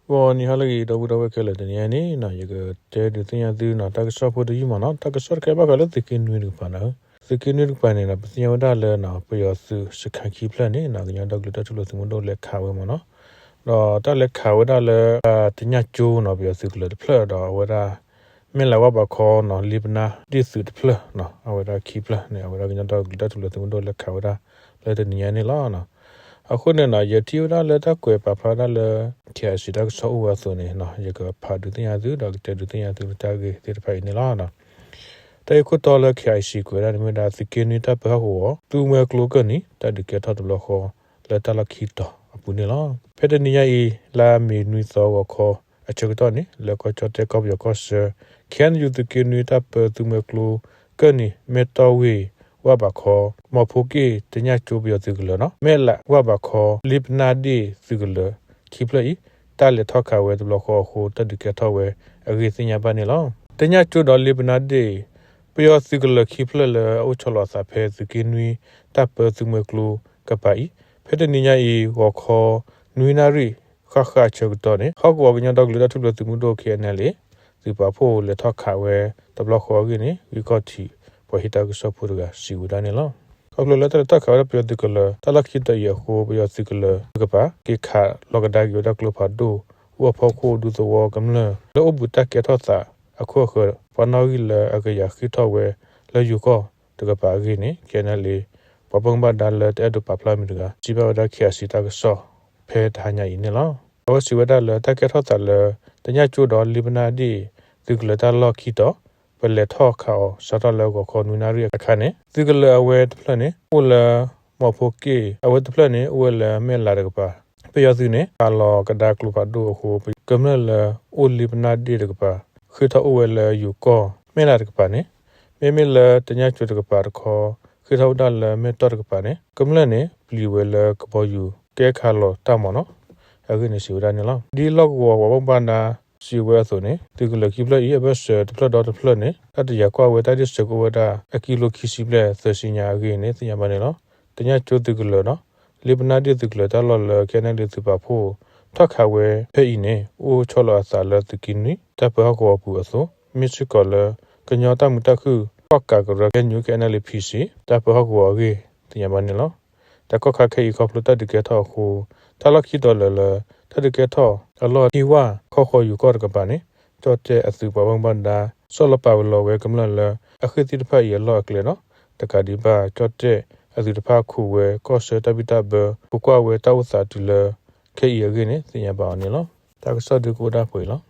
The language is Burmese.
ni halagi da buda kele de yani na yega te de tinya du na ta sa pho de yi ma na ta sa ke ba ka le tikin ni ru pa na tikin ni ru pa ne na psiya da le na pa yo su shikha ki plan ne na nya da glu ta tu lo su mo do le kha we ma na do ta le kha we da le tinya chu na pa yo su le de pla da we da min la wa ba kho no libna di su de pla na we da ki pla ne we da nya da glu ta tu lo su mo do le kha we da le de ni ya ne la naအခုနဲ့နာယတိဝဒလက်တကွယ်ပါဖာဒလကျစီတဆောဝဆိုနေနော်ယကဖာဒုတင်ယသူတော့တေဒုတင်ယသူတာကေတေဖိုင်နေလာနော်တေခုတော်လခိုင်ရှိကွယ်ရမြဒါသကိနိတဘဟောသူမဲကလောကနီတဒကေထတ်ဘလခောလက်တလခိတအပူနေလားဖက်တနီယီလာမီနွီသောဝခောအချက်တော်နေလက်ကောချတဲ့ကောယကောစကန်ယူသကိနိတဘသူမဲကလောကနီမေတဝေဝဘခောမဖိုကေတညချိုပြသူကလနော်မဲလာဝဘခောလစ်နာဒီသူကလခိပလီတာလက်ထောက်ခဝဲတဘလခောဟိုတဒကေထောဝဲအဂေစညာပါနေလောတညချိုတော်လစ်နာဒီပယောသူကလခိပလလအချလောစာဖဲသူကင်းနွီတပ်ပသူမကလူကပိုင်ဖက်တနိညာဤဝခောနွီနာရီခခချုတော်နေဟောက်ဝကညတော့ကလတထုလသူမှုတို့ခဲနေလေသူပါဖို့လက်ထောက်ခဝဲတဘလခောကင်းနေဝီကောတီhita ko sapurga sigura ne la kablo la ta khara pyadikala talakita ye ho byasikala gapa ke kha logada gyo da klo pha do wa pho ko du so wa kamla lo obu ta ke tho sa akho kho panawi la agaya khi tho we la yu ko de gapa gi ne ke na le papang ba da la ta do pa pla mi ga ji ba da khya si ta ko so phe tha nya yi ne la wa si wa da la ta ke tho sa la ta nya chu do libna di tikla ta lo khi toပလက်ထောက်ခေါစတာလောကခေါနူနာရီအခါနေဒီကလအဝဲတဖလနေဟိုလာမဖိုကေအဝဲတဖလနေဝဲလာမဲလာရကပါပယသူနေကာလောကဒါကလူပါဒိုဟိုကမလအိုလီပနာဒီရကပါခိထဝဲလာယူကောမဲလာရကပါနေမဲလာတညာချွတ်ကပါခေါခိထဝဒါလာမဲတော်ကပါနေကမလနေပလီဝဲလာကပေါ်ယူကဲခါလောတမနော်အခုနေစီဝဒနေလောဒီလောကဝဘပန္နာစီဝဲဆိုနေဒီကလကိပလရဲ့ဘတ်တဖလတော်တဖလနေအတရကွာဝဲတဒီစကဝဒါအကီလိုခီစီပလက်သစညာအကြီးနေသညာမနေနော်တညာချိုဒီကလနော်လီဘနာဒီဒီကလတလောလကနဒီသပါဖို့ထခဝဲဖဲ့ဤနေအိုချောလာစာလတကိနီတပဟကောပူအဆိုမစ်ကလကညောတမတခုပောက်ကကရကညူကနလီဖီစီတပဟကောအကြီးသညာမနေနော်တကခခေခေါပလတဒီကထောခုတလခိတော်လတဒကေထောအလောဒီဝါခေါ်ယူကောကပါနေတော့တဲ့အစုပဝံဘန္ဒာဆောလပါဝလောဝဲကမလလအခတိတဖတ်ရလောကလေနော်တကဒီပါတော့တဲ့အစုတဖတ်ခုဝဲကောဆတပိတဘဘကွာဝဲတောက်စာတူလခေရခင်းနေစင်ရပါအောင်နေလောတကဆော့ဒီကိုဒါဖွေလော